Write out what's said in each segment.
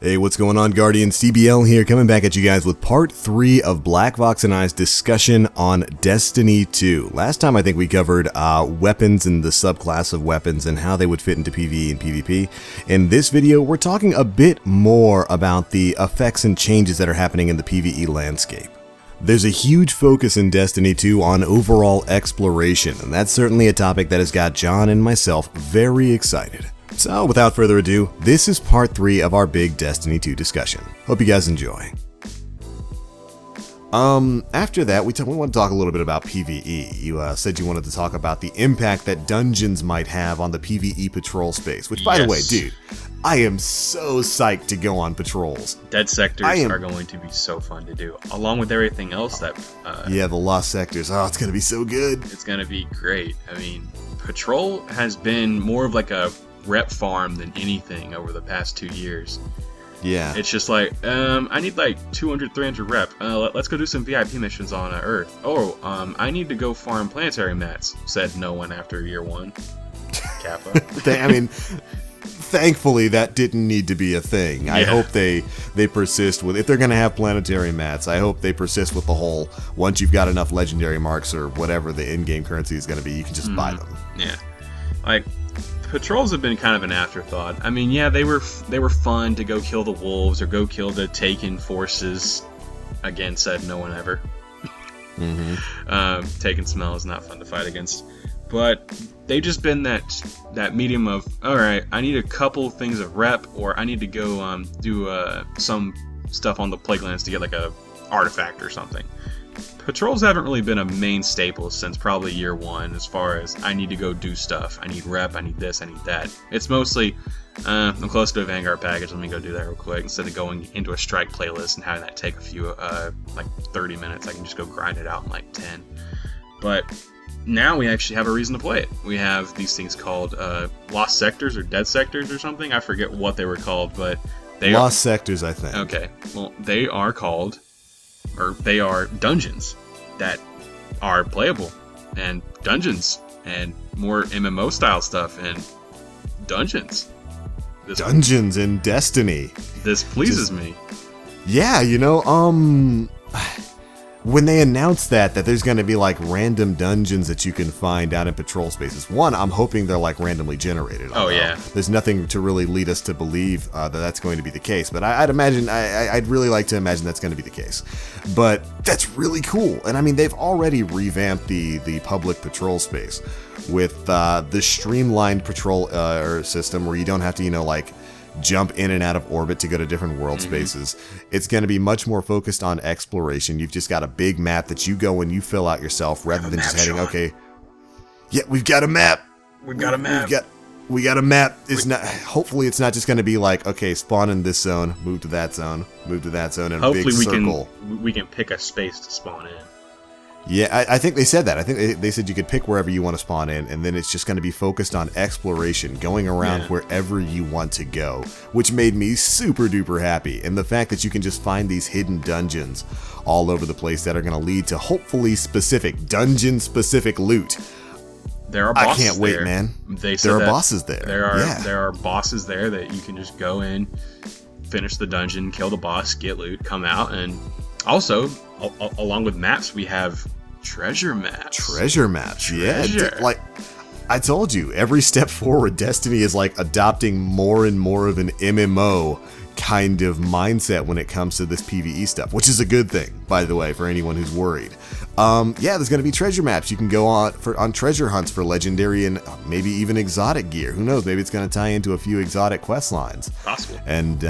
Hey, what's going on, Guardians? CBL here, coming back at you guys with part 3 of Blkvox and I's discussion on Destiny 2. Last time I think we covered weapons and the subclass of weapons and how they would fit into PvE and PvP. In this video, we're talking a bit more about the effects and changes that are happening in the PvE landscape. There's a huge focus in Destiny 2 on overall exploration, and that's certainly a topic that has got John and myself very excited. So, without further ado, this is part 3 of our big Destiny 2 discussion. Hope you guys enjoy. After that, we want to talk a little bit about PvE. You said you wanted to talk about the impact that dungeons might have on the PvE patrol space, which, by the way, dude, I am so psyched to go on patrols. Dead sectors are going to be so fun to do, along with everything else that... yeah, the lost sectors. Oh, it's going to be so good. It's going to be great. I mean, patrol has been more of like a rep farm than anything over the past 2 years. Yeah. It's just like, I need like 200, 300 rep. Let's go do some VIP missions on Earth. Oh, I need to go farm planetary mats, said no one after year 1. Kappa. I mean, thankfully that didn't need to be a thing. Yeah. I hope they persist with, if they're going to have planetary mats, I hope they persist with the whole, once you've got enough legendary marks or whatever the in-game currency is going to be, you can just buy them. Yeah. Like, patrols have been kind of an afterthought. I mean, yeah, they were fun to go kill the wolves or go kill the taken forces. Again, said no one ever. Taken smell is not fun to fight against. But they've just been that medium of, alright, I need a couple things of rep, or I need to go do some stuff on the Plaguelands to get like a artifact or something. Patrols haven't really been a main staple since probably year 1, as far as I need to go do stuff. I need rep, I need this, I need that. It's mostly, I'm close to a Vanguard package, let me go do that real quick. Instead of going into a strike playlist and having that take a few, like 30 minutes, I can just go grind it out in like 10. But now we actually have a reason to play it. We have these things called lost sectors or dead sectors or something. I forget what they were called, but they lost sectors, I think. Okay, well, they are called... or they are dungeons that are playable, and dungeons and more MMO style stuff and dungeons. Dungeons in Destiny. This pleases me. Yeah, you know, when they announced that there's going to be like random dungeons that you can find out in patrol spaces, one, I'm hoping they're like randomly generated. Oh yeah. There's nothing to really lead us to believe that that's going to be the case, but I'd really like to imagine that's going to be the case. But that's really cool, and I mean they've already revamped the public patrol space with the streamlined patrol system where you don't have to like jump in and out of orbit to go to different world spaces. It's going to be much more focused on exploration. You've just got a big map that you go and you fill out yourself rather than just heading, okay, yeah, we've got a map. We've got a map. We got a map. It's not. Hopefully, it's not just going to be like, okay, spawn in this zone, move to that zone, move to that zone, and a big circle. We can pick a space to spawn in. Yeah, I think they said that. I think they said you could pick wherever you want to spawn in, and then it's just going to be focused on exploration, going around wherever you want to go, which made me super duper happy. And the fact that you can just find these hidden dungeons all over the place that are going to lead to hopefully dungeon-specific loot. There are bosses I can't wait, there. man. There are bosses there. There are bosses there that you can just go in, finish the dungeon, kill the boss, get loot, come out, and also, along with maps, we have treasure maps. Yeah. Like, I told you, every step forward, Destiny is like adopting more and more of an MMO kind of mindset when it comes to this PvE stuff, which is a good thing, by the way, for anyone who's worried. Yeah, there's going to be treasure maps. You can go on treasure hunts for legendary and maybe even exotic gear. Who knows? Maybe it's going to tie into a few exotic quest lines. Possible. And,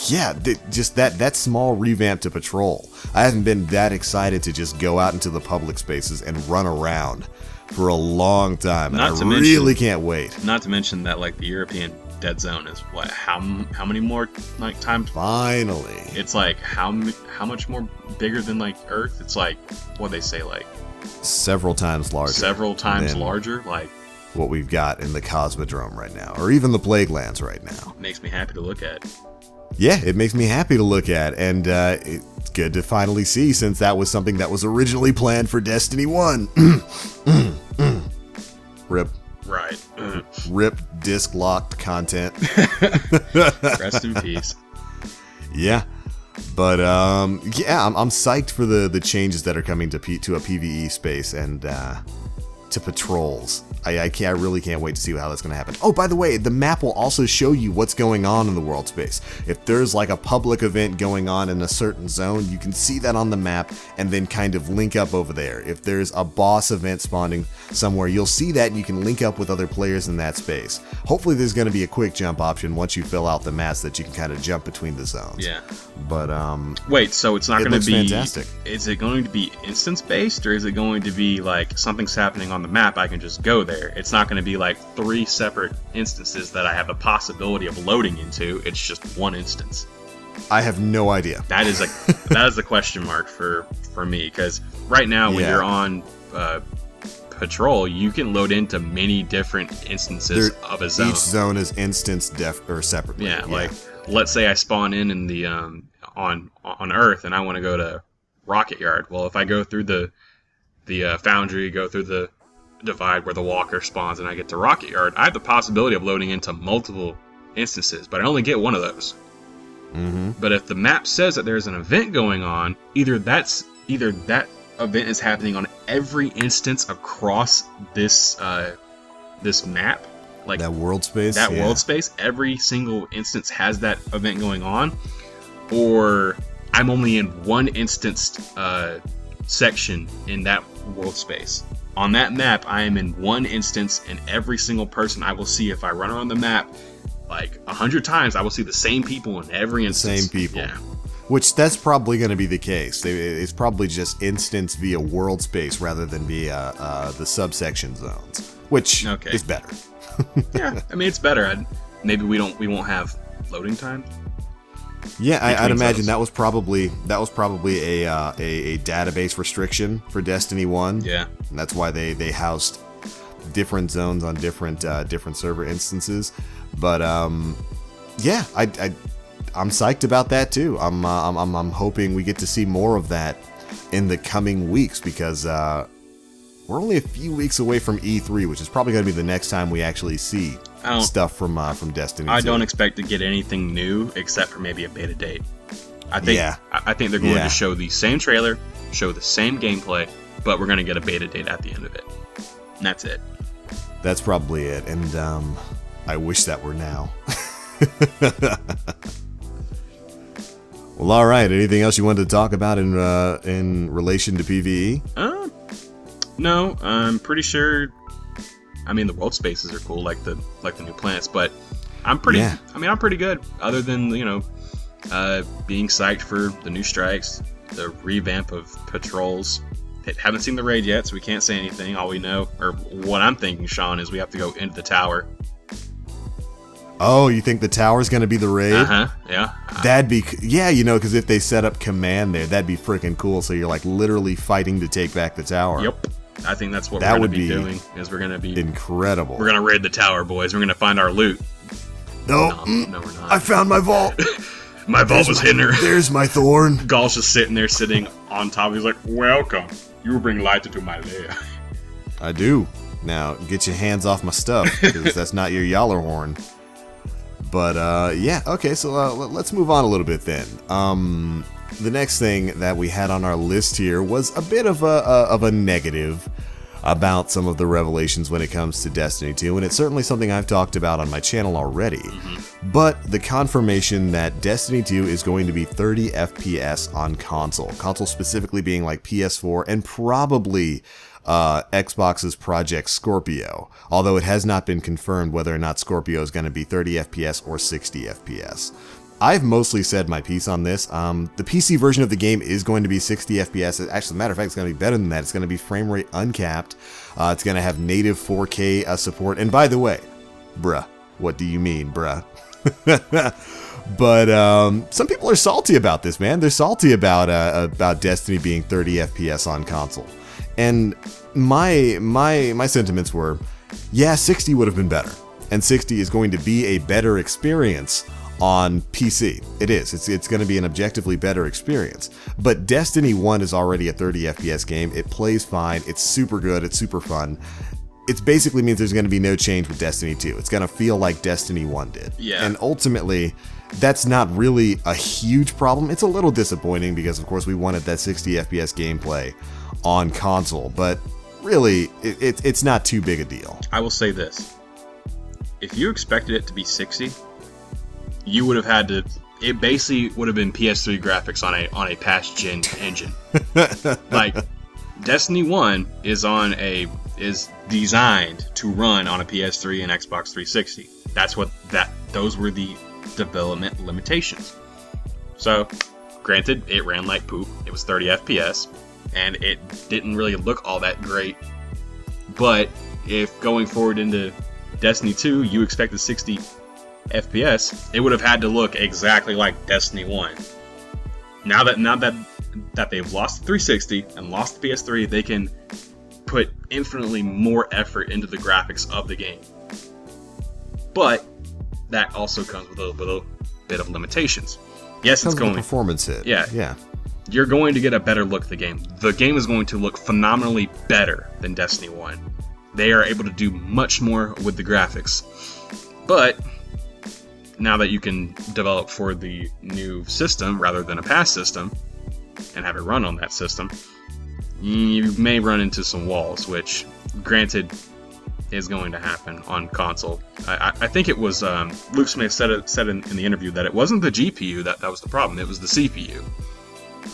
yeah, just that small revamp to patrol. I haven't been that excited to just go out into the public spaces and run around for a long time, and I really can't wait. Not to mention that like the European Dead Zone is what how many more like times? Finally, it's like how much more bigger than like Earth? It's like what they say like several times larger. Several times larger, like what we've got in the Cosmodrome right now, or even the Plaguelands right now. Makes me happy to look at. Yeah, it makes me happy to look at, and it's good to finally see, since that was something that was originally planned for Destiny 1. Rip. Right. Rip disc-locked content. Rest in peace. Yeah. But yeah, I'm psyched for the changes that are coming to a PvE space and to patrols. I really can't wait to see how that's going to happen. Oh, by the way, the map will also show you what's going on in the world space. If there's like a public event going on in a certain zone, you can see that on the map and then kind of link up over there. If there's a boss event spawning somewhere, you'll see that and you can link up with other players in that space. Hopefully there's going to be a quick jump option once you fill out the maps that you can kind of jump between the zones. Yeah. But wait, so it's not going to be fantastic. Is it going to be instance based, or is it going to be like something's happening on the map, I can just go there? It's not going to be like 3 separate instances that I have the possibility of loading into. It's just one instance. I have no idea. That is that is the question mark for me, because right now when you're on patrol, you can load into many different instances of a zone. Each zone is instanced or separately. Yeah, like let's say I spawn in the on Earth and I want to go to Rocket Yard. Well, if I go through the Foundry, go through the Divide where the Walker spawns, and I get to Rocket Yard, I have the possibility of loading into multiple instances, but I only get one of those. Mm-hmm. But if the map says that there's an event going on, either that event is happening on every instance across this map, like that world space. World space, every single instance has that event going on, or I'm only in one instanced section in that world space. On that map, I am in one instance, and every single person I will see, if I run around the map like 100 times, I will see the same people in every instance. Same people. Yeah. Which that's probably going to be the case. It's probably just instance via world space rather than via the subsection zones, which is better. Yeah, I mean it's better. Maybe we won't have loading time. Yeah, I'd imagine that was probably a database restriction for Destiny 1. Yeah, and that's why they housed different zones on different server instances. But yeah, I'm psyched about that too. I'm hoping we get to see more of that in the coming weeks, because we're only a few weeks away from E3, which is probably going to be the next time we actually see stuff from Destiny 2. I don't expect to get anything new except for maybe a beta date. I think they're going to show the same trailer, show the same gameplay, but we're going to get a beta date at the end of it. And that's it. That's probably it, and I wish that were now. Well, all right. Anything else you wanted to talk about in relation to PvE? No, I'm pretty sure. I mean, the world spaces are cool, like the new planets, but I'm pretty. Yeah. I mean, I'm pretty good. Other than being psyched for the new strikes, the revamp of patrols. Haven't seen the raid yet, so we can't say anything. All we know, or what I'm thinking, Sean, is we have to go into the tower. Oh, you think the tower's going to be the raid? Yeah. That'd be, because if they set up command there, that'd be freaking cool. So you're like literally fighting to take back the tower. Yep. I think that's what we're going to be doing. Is we're going to be incredible. We're going to raid the tower, boys. We're going to find our loot. No, we're not. I found my vault. My vault was hidden there. There's my thorn. Gaul's just sitting on top. He's like, "Welcome. You bring light into my lair." I do. Now get your hands off my stuff, because that's not your Yaller horn. But okay, so let's move on a little bit then. The next thing that we had on our list here was a bit of a negative about some of the revelations when it comes to Destiny 2, and it's certainly something I've talked about on my channel already. Mm-hmm. But the confirmation that Destiny 2 is going to be 30 FPS on console specifically being like PS4 and probably Xbox's Project Scorpio, although it has not been confirmed whether or not Scorpio is going to be 30 FPS or 60 FPS. I've mostly said my piece on this. The PC version of the game is going to be 60 FPS. Actually, as a matter of fact, it's going to be better than that. It's going to be frame rate uncapped. It's going to have native 4K support. And by the way, bruh, what do you mean, bruh? But some people are salty about this, man. They're salty about Destiny being 30 FPS on console. And my sentiments were, yeah, 60 would have been better. And 60 is going to be a better experience on PC. It is. It's going to be an objectively better experience. But Destiny 1 is already a 30 FPS game. It plays fine. It's super good. It's super fun. it basically means there's going to be no change with Destiny 2. It's going to feel like Destiny 1 did. Yeah. And ultimately, that's not really a huge problem. It's a little disappointing because, of course, we wanted that 60 FPS gameplay on console, but really, it's not too big a deal. I will say this. If you expected it to be 60, you would have had to... It basically would have been PS3 graphics on a past gen engine. Like, Destiny 1 is designed to run on a PS3 and Xbox 360. Those were the development limitations. So, granted, it ran like poop. It was 30 FPS, and it didn't really look all that great. But if going forward into Destiny 2, you expected 60 FPS, it would have had to look exactly like Destiny 1. Now that they've lost the 360 and lost the PS3, they can put infinitely more effort into the graphics of the game. But that also comes with a bit of limitations. Yes, it's going to performance hit. Yeah. You're going to get a better look at the game. The game is going to look phenomenally better than Destiny 1. They are able to do much more with the graphics. But now that you can develop for the new system rather than a past system and have it run on that system, you may run into some walls, which, granted, is going to happen on console. I think it was Luke Smith said in the interview that it wasn't the GPU that was the problem, it was the CPU.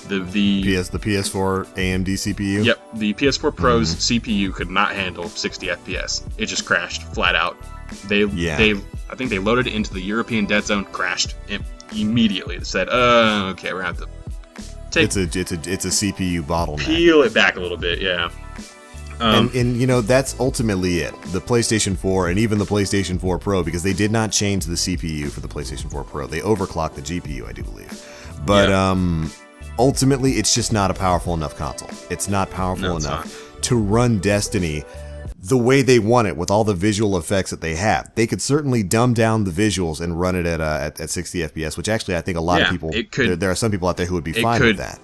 The PS4 AMD CPU? Yep, the PS4 Pro's CPU could not handle 60 FPS. It just crashed flat out. I think they loaded it into the European dead zone, crashed immediately. They said, okay, we're gonna have to take... It's a CPU bottleneck. Peel it back a little bit, yeah. And you know, that's ultimately it. The PlayStation 4 and even the PlayStation 4 Pro, because they did not change the CPU for the PlayStation 4 Pro. They overclocked the GPU, I do believe. But ultimately, it's just not a powerful enough console. It's not powerful enough to run Destiny the way they want it, with all the visual effects that they have. They could certainly dumb down the visuals and run it at 60 FPS, which actually I think a lot of people, there are some people out there who would be fine with that.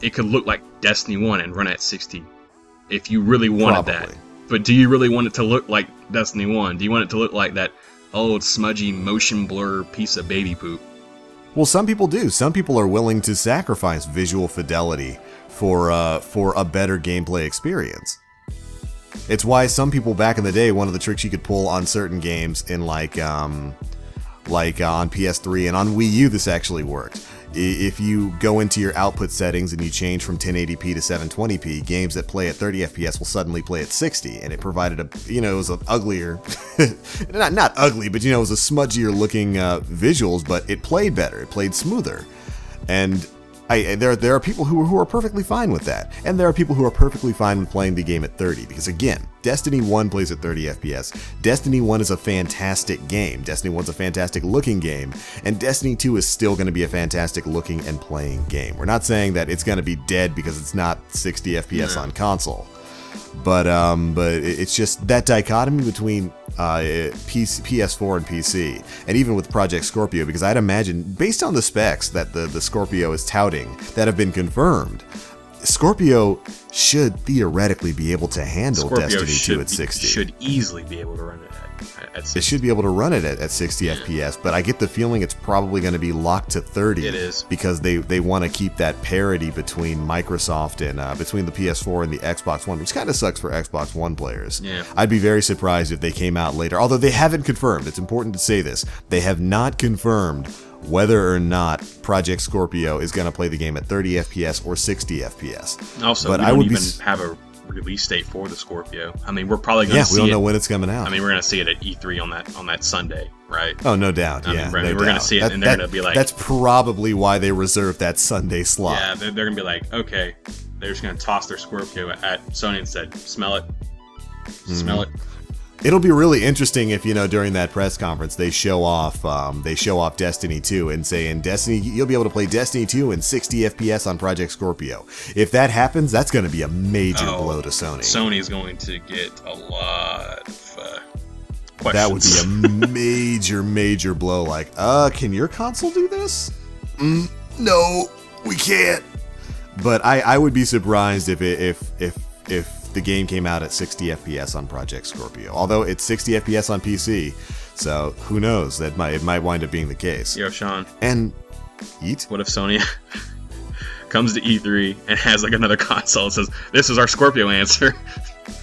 It could look like Destiny 1 and run at 60 if you really wanted that. But do you really want it to look like Destiny 1? Do you want it to look like that old smudgy motion blur piece of baby poop? Well, some people do. Some people are willing to sacrifice visual fidelity for a better gameplay experience. It's why some people back in the day, one of the tricks you could pull on certain games in like on PS3 and on Wii U, this actually worked. If you go into your output settings and you change from 1080p to 720p, games that play at 30 FPS will suddenly play at 60, and it provided it was an uglier, not ugly, but it was a smudgier looking visuals, but it played better, it played smoother, and there are people who are perfectly fine with that, and there are people who are perfectly fine with playing the game at 30, because again, Destiny 1 plays at 30 FPS. Destiny 1 is a fantastic game. Destiny 1's a fantastic looking game, and Destiny 2 is still going to be a fantastic looking and playing game. We're not saying that it's going to be dead because it's not 60 FPS on console. But it's just that dichotomy between PS4 and PC, and even with Project Scorpio, because I'd imagine, based on the specs that the Scorpio is touting that have been confirmed, Scorpio should theoretically be able to handle Destiny 2 at 60. Should easily be able to run it at 60. It should be able to run it at 60 FPS, but I get the feeling it's probably going to be locked to 30. It is. Because they want to keep that parity between Microsoft and between the PS4 and the Xbox One, which kind of sucks for Xbox One players. Yeah. I'd be very surprised if they came out later, although they haven't confirmed. It's important to say this. They have not confirmed whether or not Project Scorpio is going to play the game at 30 FPS or 60 FPS. Also, we don't even have a release date for the Scorpio. I mean, we're probably going to see it. Yeah, we don't know when it's coming out. I mean, we're going to see it at E3 on that Sunday, right? Oh, no doubt. We're going to see it, and they're going to be like... That's probably why they reserved that Sunday slot. Yeah, they're going to be like, okay, they're just going to toss their Scorpio at Sony and said, smell it. Smell it. It'll be really interesting if, during that press conference, they show off Destiny 2 and say, in Destiny, you'll be able to play Destiny 2 in 60 FPS on Project Scorpio. If that happens, that's going to be a major blow to Sony. Sony's going to get a lot of questions. That would be a major blow. Like, can your console do this? No, we can't. But I would be surprised if the game came out at 60 FPS on Project Scorpio. Although it's 60 FPS on PC, so who knows? It might wind up being the case. Yo, Sean. And Eat? What if Sony comes to E3 and has like another console and says, "This is our Scorpio answer"?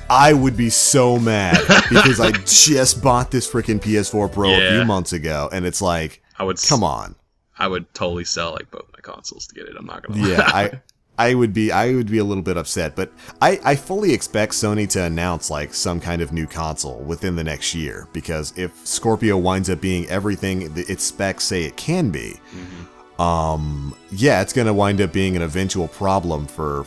I would be so mad because I just bought this freaking PS4 Pro a few months ago, and it's like, come on. I would totally sell like both my consoles to get it. I'm not gonna lie. Yeah, I would be a little bit upset, but I fully expect Sony to announce like some kind of new console within the next year, because if Scorpio winds up being everything its specs say it can be, yeah, it's going to wind up being an eventual problem for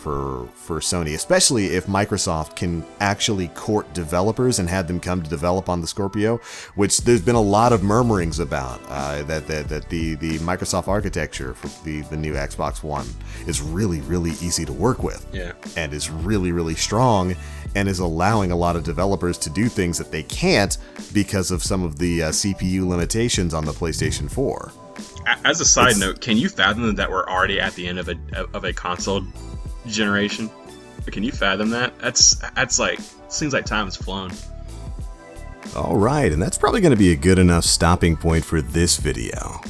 Sony, especially if Microsoft can actually court developers and have them come to develop on the Scorpio, which there's been a lot of murmurings about, that the Microsoft architecture for the new Xbox One is really, really easy to work with. Yeah. And is really, really strong, and is allowing a lot of developers to do things that they can't because of some of the CPU limitations on the PlayStation 4. As a side note, can you fathom that we're already at the end of a console generation? Can you fathom that? That's like, seems like time has flown. All right, and that's probably going to be a good enough stopping point for this video.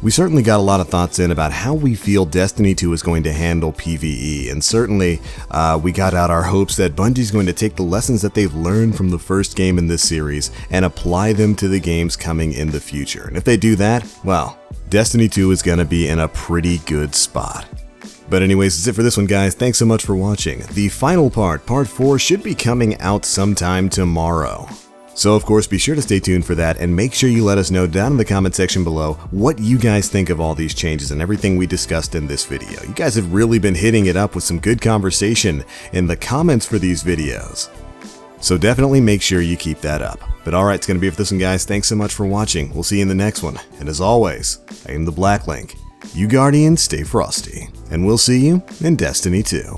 We certainly got a lot of thoughts in about how we feel Destiny 2 is going to handle PvE, and certainly we got out our hopes that Bungie's going to take the lessons that they've learned from the first game in this series and apply them to the games coming in the future. And if they do that, well, Destiny 2 is going to be in a pretty good spot. But anyways, that's it for this one, guys. Thanks so much for watching. The final part, Part 4, should be coming out sometime tomorrow. So of course, be sure to stay tuned for that, and make sure you let us know down in the comment section below what you guys think of all these changes and everything we discussed in this video. You guys have really been hitting it up with some good conversation in the comments for these videos. So definitely make sure you keep that up. But alright, it's going to be it for this one, guys. Thanks so much for watching. We'll see you in the next one. And as always, I am TheBlackLink. You Guardians, stay frosty. And we'll see you in Destiny 2.